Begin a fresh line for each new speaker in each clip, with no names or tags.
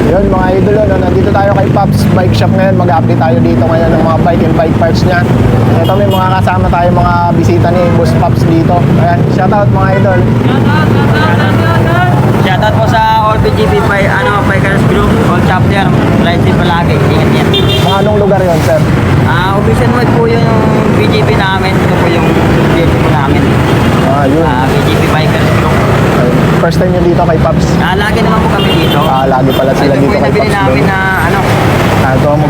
Yun mga idol, no, nandito tayo kay Pops Bike Shop ngayon. Mag-update tayo dito ngayon ng mga bike and bike parts niya. Ito may mga kasama tayo, mga bisita ni Boss Pops dito. Ayan, shoutout mga idol.
Shoutout po sa all BGP Bikers Group, all chapter, ride din palagi, ingat yan.
Mga anong lugar yon sir?
Operation wide po yung BGP namin, ito po yung BGP po namin.
Yun.
BGP Bikers Group.
First time nyo dito kay Pops?
Lagi naman po kami dito.
Lagi pala sila
Ito po
dito
yung
kay
nabili
Pops.
namin na
Ito mo.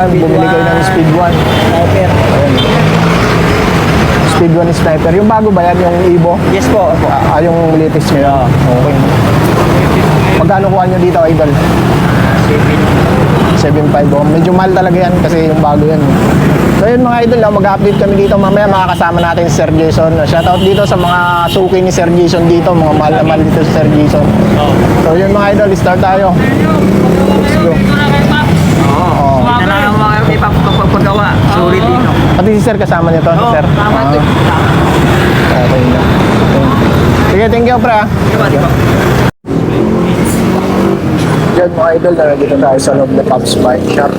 Bumili kayo ng Speed 1.
Sniper.
Ayan. Speed 1 Sniper. Yung bago ba yan? Yung Evo?
Yes po.
Yung latest nyo? Okay. Magkano kuha nyo dito, idol? 7.5. Medyo mahal talaga yan kasi yung bago yan. So yun mga idol, mag-update kami dito mamaya. Makakasama natin si Sir Jason. Shoutout dito sa mga suki ni Sir Jason dito. Mga mahal na mahal dito si Sir Jason. So yun mga idol, start tayo. Let's go.
Ito na lang mga ipapagawa. Sulit dito.
Pati si Sir kasama nito, Sir?
Tama ito.
Okay na. Sige, thank you, pre.
Diba?
Diyan mga idol, nandito tayo sa loob ng Pops Bike Shop.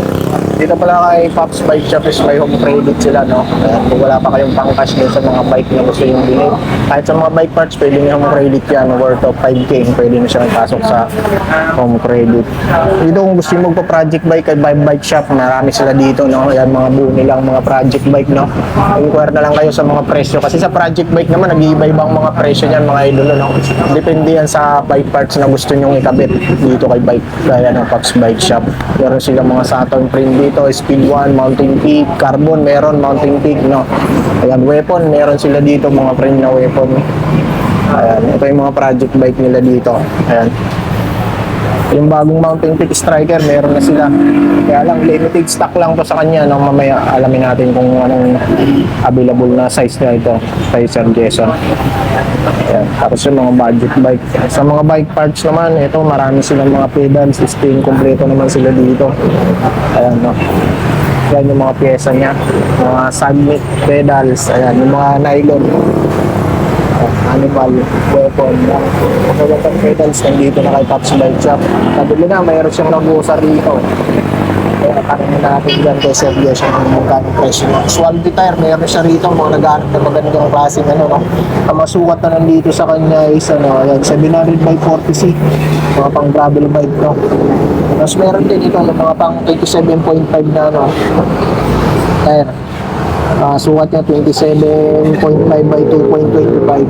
Dito pala kay Pops Bike Shop is may home credit sila, no? Kung wala pa kayong pangcash din sa mga bike na gusto yung bilhin. Kahit sa mga bike parts, pwede nyo home credit yan, worth of 5K. Pwede nyo siyang pasok sa home credit. Dito kung gusto nyo magpa-project bike kay Bike Shop, marami sila dito, no? Yan, mga buo nilang mga project bike, no? Inquire na lang kayo sa mga presyo. Kasi sa project bike naman, nag-iiba-ibang mga presyo niyan, mga idol, no? Depende yan sa bike parts na gusto nyo ikabit dito kay Bike, kaya ng Pops Bike Shop. Meron sila mga Saturn print dito, Speed 1, Mountain Peak, Carbon, meron Mountain Peak, no? Ayan, weapon, meron sila dito, mga print na weapon. Ayan, ito yung mga project bike nila dito. Ayan. Yung bagong Mountain Peak Striker, meron na sila. Kaya lang, limited stock lang to sa kanya. No? Mamaya alamin natin kung anong available na size na ito kay Sir Jason. Ayan. Tapos yung mga budget bike. Sa mga bike parts naman, ito marami silang mga pedals, spin, kompleto naman sila dito. Ayan, no? Yan yung mga pyesa niya. Mga submit pedals. Ayan, yung mga nylon. Animal, weapon, mga pedals nandito na kay Pops Bike Shop. Nabili na, mayroon siyang nag-uusar dito. Kaya kanin natin dyan kay Sir Jason yung magkano presyo. Swalty tire, mayroon siya rito, mga nag-aanap na magandang klaseng no? Ang masukat na nandito sa kanya is ayan, 700 by 40C, mga pang gravel bike, no? Tapos meron din ito, yung mga pang 27.5 na tire. Sukat niya 27.5 by 2.25.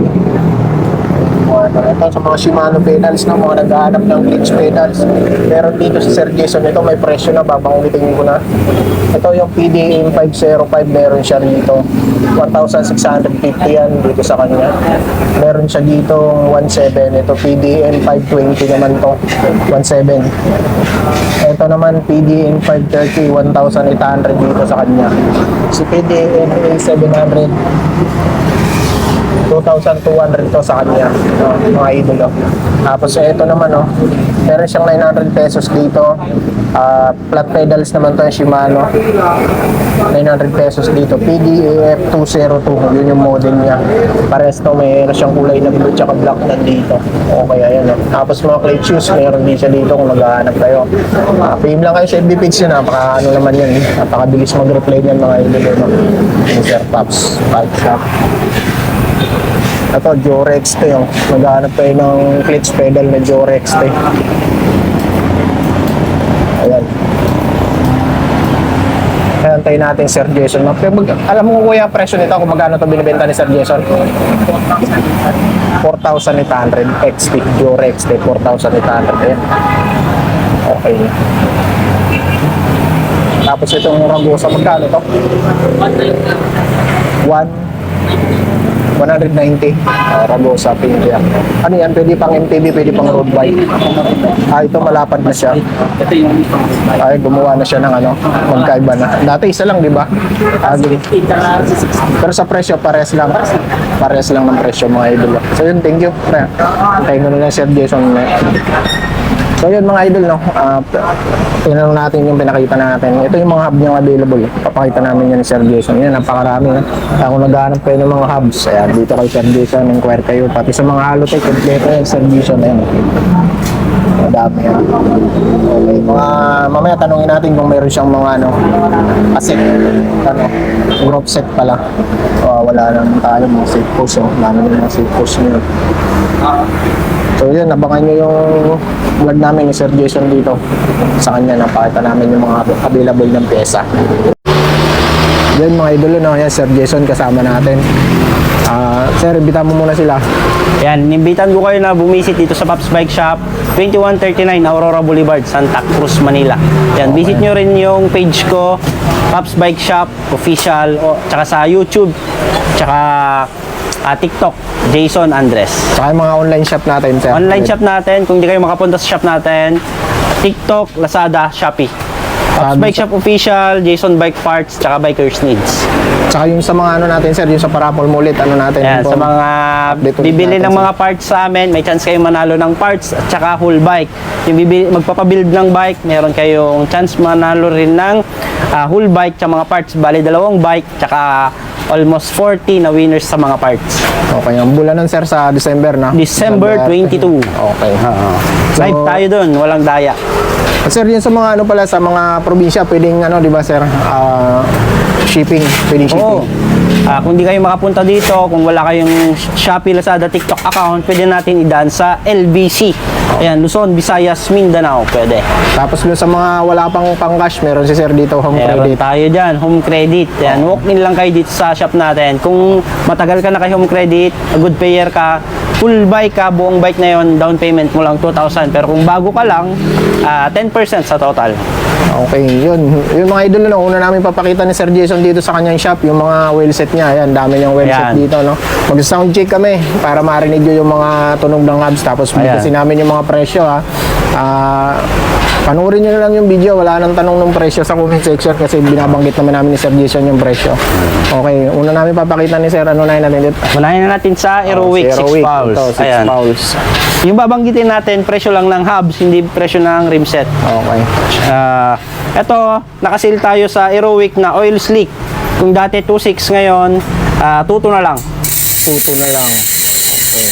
Ito sa mga Shimano pedals na mga naghahanap ng glitch pedals. Meron dito sa Sir Jason, ito may presyo na, babangulitin ko na. Ito yung PDM 505, meron siya rito 1,650 yan dito sa kanya. Meron siya dito 17, ito PDM 520 naman to, 17. Ito naman PDM 530, 1,800 dito sa kanya. Si PDM 700, 2,200 to sa kanya, mga idol. Tapos ito naman, meron siyang 900 pesos dito. Flat pedals naman to yung Shimano, 900 pesos dito. PDAF 202, yun yung model niya. Pares to, meron siyang kulay na blue tsaka black nandito. Okay, ayan. Tapos mga clay shoes, meron din siya dito kung maghahanap kayo. PM lang kayo sa FB page yun, napaka ano naman yan, napakabilis mag-reply niyan mga idol. Sir Pops Bike Shop. Ito, Jorex to yung maghanap kayo ng clutch pedal na Jorex to. Ayan. Kaya antayin natin Sir Jason. Alam mo kuya, presyo nito kung magkano ito binibenta ni Sir Jason? 4,800 XT, Jorex to, 4,800. Ayan. Okay. Tapos itong Ragusa, magkano ito? 190. Ragusa, Pindia. Ano yan? Pwede pang MTB, pwede pang road bike. Ito malapad na siya. Ay, gumawa na siya ng magkaiba na. Dati isa lang, di ba? Pero sa presyo, pares lang. Pares lang ng presyo, mga idol. So yun, thank you. Tayo na lang Sir Jason. So yun mga idol, tingnan natin yung pinakita natin. Ito yung mga hub niyang available. Papakita namin yan ni Sir Jason. Yan, napakarami. Kung naghahanap kayo ng mga hubs, ayan, dito kay Sir Jason, inquire kayo. Pati sa mga Halotech, kompleto yan, Sir Jason. Ayan. Madami yan. Okay, mamaya tanungin natin kung meron siyang mga cassette, group set pala. Wala naman tayo mga seat post, dami ng mga seat post niyo. So yun, abangan nyo yung vlog namin ni Sir Jason dito. Sa kanya, napakita namin yung mga available ng pyesa. Yan mga idolo, no? Yan, Sir Jason kasama natin. Sir, ibita mo muna sila.
Yan, nimbitan ko kayo na bumisit dito sa Pops Bike Shop, 2139 Aurora Boulevard, Santa Cruz, Manila. Yan, visit nyo rin yung page ko, Pops Bike Shop Official, tsaka sa YouTube, tsaka TikTok, Jason Andres.
Tsaka yung mga online shop natin, Sir.
Online shop natin, kung di kayo makapunta sa shop natin, TikTok, Lazada, Shopee. Pops Bike Shop Official, Jason Bike Parts, tsaka Bikers Needs.
Tsaka yung sa mga natin, Sir, yung sa parapol mo ulit, natin.
Ayan,
yung
sa mga
update ulit
bibili
natin,
ng
sir.
mga parts sa amin, may chance kayong manalo ng parts at tsaka whole bike. Yung magpapabuild ng bike, meron kayong chance manalo rin ng whole bike tsaka mga parts. Bali, 2 bike tsaka almost 40 na winners sa mga parts.
Okay, ang bulan nun, Sir, sa December, na?
December 22.
Okay.
Live tayo dun, walang daya.
Sir, yun sa mga pala, sa mga probinsya, pwedeng di ba, Sir, shipping, pwedeng shipping.
Oo. Kung di kayo makapunta dito, kung wala kayong Shopee, Lazada, TikTok account, pwede natin idaan sa LBC. Ayan, Luzon, Visayas, Mindanao, pwede.
Tapos dun sa mga wala pang cash, meron si Sir dito, home
Meron
credit.
tayo dyan, home credit. Yan, walk in lang kayo dito sa shop natin. Kung matagal ka na kay home credit, a good payer ka, full bike ka, buong bike na yon, down payment mo lang 2,000. Pero kung bago ka lang, 10% sa total.
Okay, yun. Yung mga idol na una namin papakita ni Sir Jason dito sa kanyang shop, yung mga wheel set niya. Ayan, dami niyang wheel set
Ayan.
dito, no? Mag-sound check kami para marinig nyo yung mga tunog ng hubs. Tapos
Ayan.
kasi namin yung mga presyo, ha. Panoorin nyo na lang yung video. Wala nang tanong ng presyo sa comment section kasi binabanggit naman namin ni Sir Jason yung presyo. Okay, una namin papakita ni Sir, na natin dito.
Unahin na natin sa Aerowick 6 Pulse.
Ito, 6
Ayan.
Pulse.
Yung babanggitin natin, presyo lang ng hubs, hindi presyo ng rim set.
Okay.
Ito, nakasil tayo sa Aerowick na oil slick. Kung dati 2.6 ngayon, 2.2 na lang.
Tuto na lang. Okay.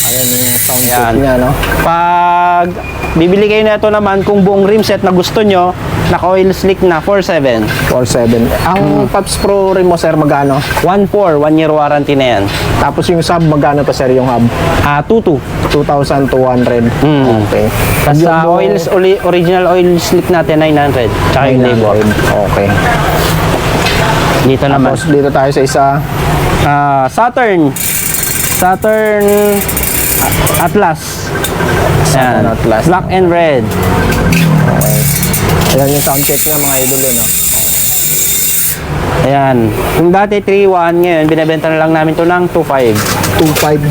Ayan yung sound check
Yan.
niya, no?
Pag bibili kayo na ito naman, kung buong rim set na gusto nyo, naka-oil slick na 4.7.
4.7. Ang Pops Pro rin mo, Sir, magkano?
1.4, 1 year warranty na yan.
Tapos yung sub, magkano to, Sir, yung hub?
2.2.
2,200. Okay.
Tapos
Yung
sa
buong-
original oil slick natin, 900. Tsaka yung labor.
Okay.
Dito naman.
Tapos dito tayo sa isa.
Saturn Atlas.
Saturn
Yan.
Atlas.
Black and red.
Ayan yung sound check niya, mga idol, no?
Ayan. Kung dati 3.1, ngayon binebenta na lang namin to ng 2.5.
2.5.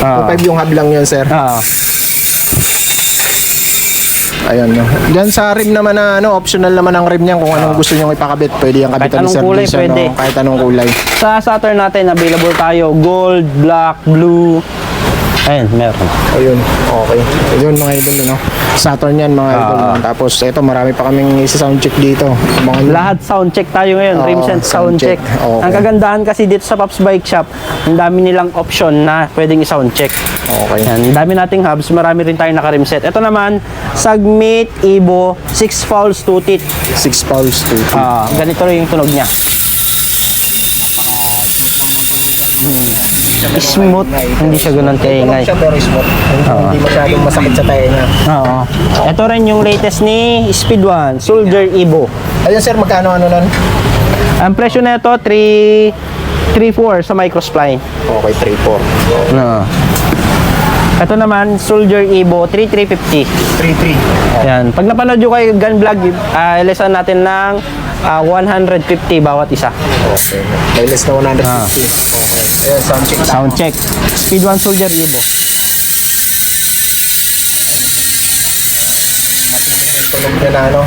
2.5 yung hub lang yun, Sir. Ayan, no? Diyan sa rim naman na, optional naman ang rim niyan. Kung anong gusto nyo ipakabit, pwede yung kabitan ni
Kahit
Sir
anong kulay,
Jason,
pwede.
no? Kahit anong kulay.
Sa Saturn natin, available tayo gold, black, blue. Ayan, meron.
Ayun, okay. Ayun, mga idol, no? Saturn yan, mga idol. No? Tapos ito, marami pa kaming isa-sound check dito.
Lahat sound check tayo ngayon,
Oo,
rims and
sound
sound check.
check. Okay.
Ang kagandahan kasi dito sa Pops Bike Shop, ang dami nilang option na pwedeng i-sound check.
Okay.
Yan, ang dami nating hubs, marami rin tayong naka-rim set. Ito naman, Sagmit Evo 6 Fouls 2 teeth.
6 pounds to
Ganito rin yung tunog niya. Smooth, hindi siya ganun kaingay.
Siya pero smooth. Hindi masyadong masakit sa tayo niya.
Oo. Ito rin yung latest ni Speed 1, Soldier Evo.
Ayun, Sir, magkano nun?
Ang presyo na ito, 3.4 sa Microspline.
Okay, 3.4.
No. Ito naman, Soldier Evo 3.350.
3.3.
Yan. Pag napanood nyo kayo gun vlog, ilisan natin ng 150 bawat isa.
Okay. May less na 150. Okay. Ayun, sound check.
Sound check. Speed 1 Soldier Evo.
Tunog niya na, ano?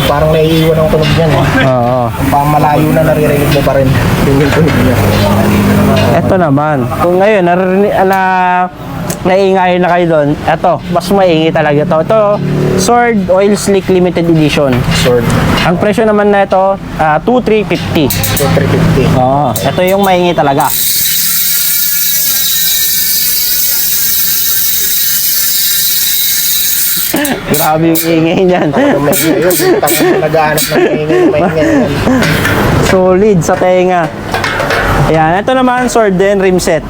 Parang naiiwan ang tunog niyan, eh.
Oo.
Parang malayo na naririnig mo pa rin yung tunog niya.
Ito naman. Kung ngayon, naiingayon na kayo doon, ito, mas maingay talaga ito. Ito, Sword Oil Slick Limited Edition.
Sword.
Ang presyo naman na ito, 2,350.
350.
Oo. Ito yung maingay talaga. Grabe yung ingay niyan.
May ingay yun. Tapos nag-aanap ng maingay yan.
Solid sa tenga. Ayan, ito naman sword din, rim set.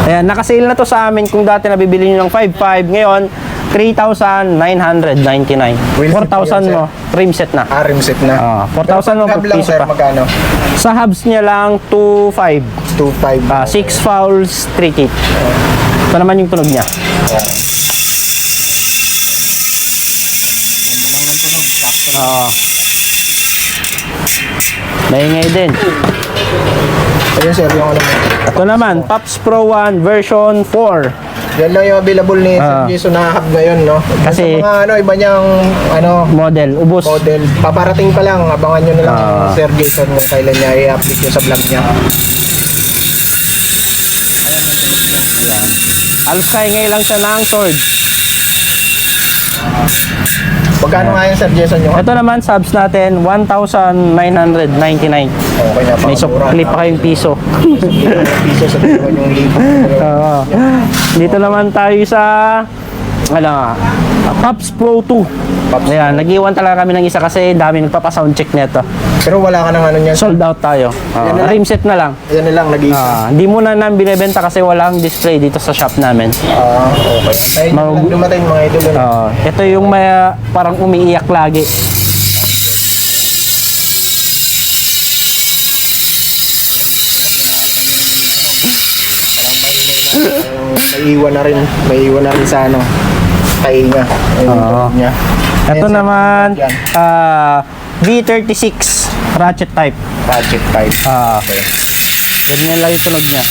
Ayan, nakasale na to sa amin kung dati nabibili nyo ng 5,500. Ngayon, 3,999.
Will
4,000 mo, rim set na.
Rim set na.
4,000 mo,
Pero pag lang,
piso
sir,
pa.
magkano?
Sa hubs niya lang, 2,500.
2.5.
6 fouls, 3 kick. Ito naman yung tunog niya. Oo. Maingay din.
Ayun sir, yung ano mo.
Ito naman, Pops Pro 1 version 4.
Yan lang yung available ni Sir Jason na hub ngayon, no?
Kasi-
Sa mga iba niyang
Model, ubos.
model. Paparating pa lang, abangan nyo na lang Sir Jason kung kailan niya i-update nyo sa vlog niya.
Halos kaingay lang siya ng sword.
Magkano nga yun Sir Jason yung
Ito naman, subs natin, 1,999.
Okay na,
May sukli pa kayong piso.
piso sa tulungan yung libo.
Oo. Dito naman tayo sa Pops Pro 2. Ayan, nag-iwan talaga kami ng isa kasi dami nagpapa-soundcheck nito.
Pero wala ka ng ano niyan.
Sold out tayo.
Yan na lang.
Rim set na lang.
Yan na lang, nag-iisa.
Hindi muna namin binibenta kasi walang display dito sa shop namin.
Okay. Tayo na lang dumating mga idol.
Ito yung may parang umiiyak lagi.
May iwan na rin sa tainga. Niya.
Ito
Ayan, sir.
naman,
Yan.
V36 ratchet type.
Ratchet type.
Ganyan lang yung tunog niya.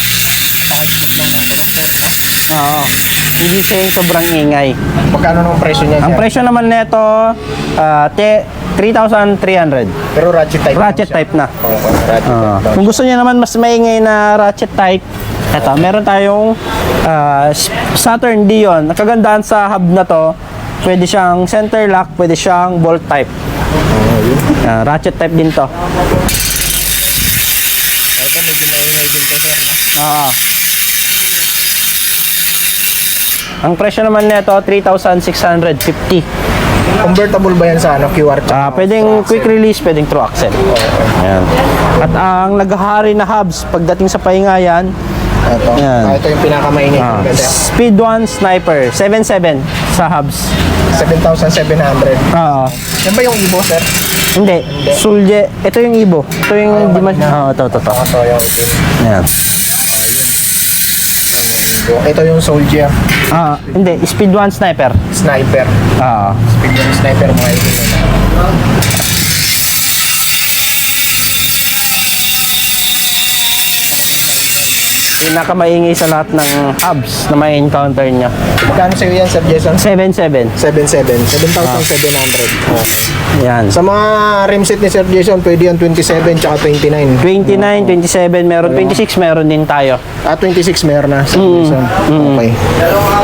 Hindi siya yung sobrang ingay.
Magkano ng presyo niya?
Ang
sir?
presyo naman nito, 3,300.
Pero ratchet type.
Ratchet type na.
Okay, ratchet type. daw.
Kung gusto niyo naman mas maingay na ratchet type, eto, meron tayong Saturn Dion. Ang kagandahan sa hub na to, pwede siyang center lock, pwede siyang bolt type. Ratchet type din to.
Ito medyo maingay din to sir.
Oo. Ang presyo naman nito, 3,650.
Convertible ba yan sa QR?
Pwedeng quick release, pwedeng through axle. Ayan. At ang naghahari na hubs, pagdating sa pahingayan,
Ito.
Yan.
Ito yung pinakamaingay.
Speed 1 Sniper, 7.7 sa hubs.
7,700. Yan ba yung Evo sir?
Hindi, Sulje. Ito yung Ibo. Ito yung
Ito
ito.
Ito yung Evo.
Ayan.
Ito yung Soldier.
Hindi, Speed 1 Sniper.
Sniper. Speed yung sniper mga idol.
Pinakamaingay sa lahat ng hubs na may encounter niya.
Magkano sa'yo yan Sir Jason?
7.7.
7,700.
Yan.
Sa mga rim set ni Sir Jason, pwede yan 27 tsaka 29.
29, 27, meron 26, meron din tayo.
26 meron na Sir Jason. Okay.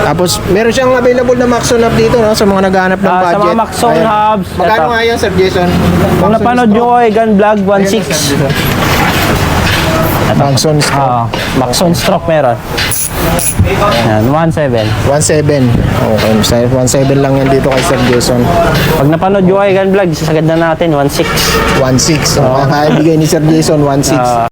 Tapos meron siyang available na Maxon hub dito no, sa mga naghahanap ng
Sa
budget.
mga Maxon
Ayan.
hubs,
Magkano
eto.
nga yan Sir Jason?
Kung napanood nyo ko, Gun Vlog 1.6.
Maxon
Maxon stroke meron. Yan, 1.7.
1.7. Okay, 1.7 lang yan dito kay Sir Jason.
Pag napanood nyo kay Gun Vlog, sasagad na natin, 1.6.
1.6. So, kakaibigay ni Sir Jason 1.6.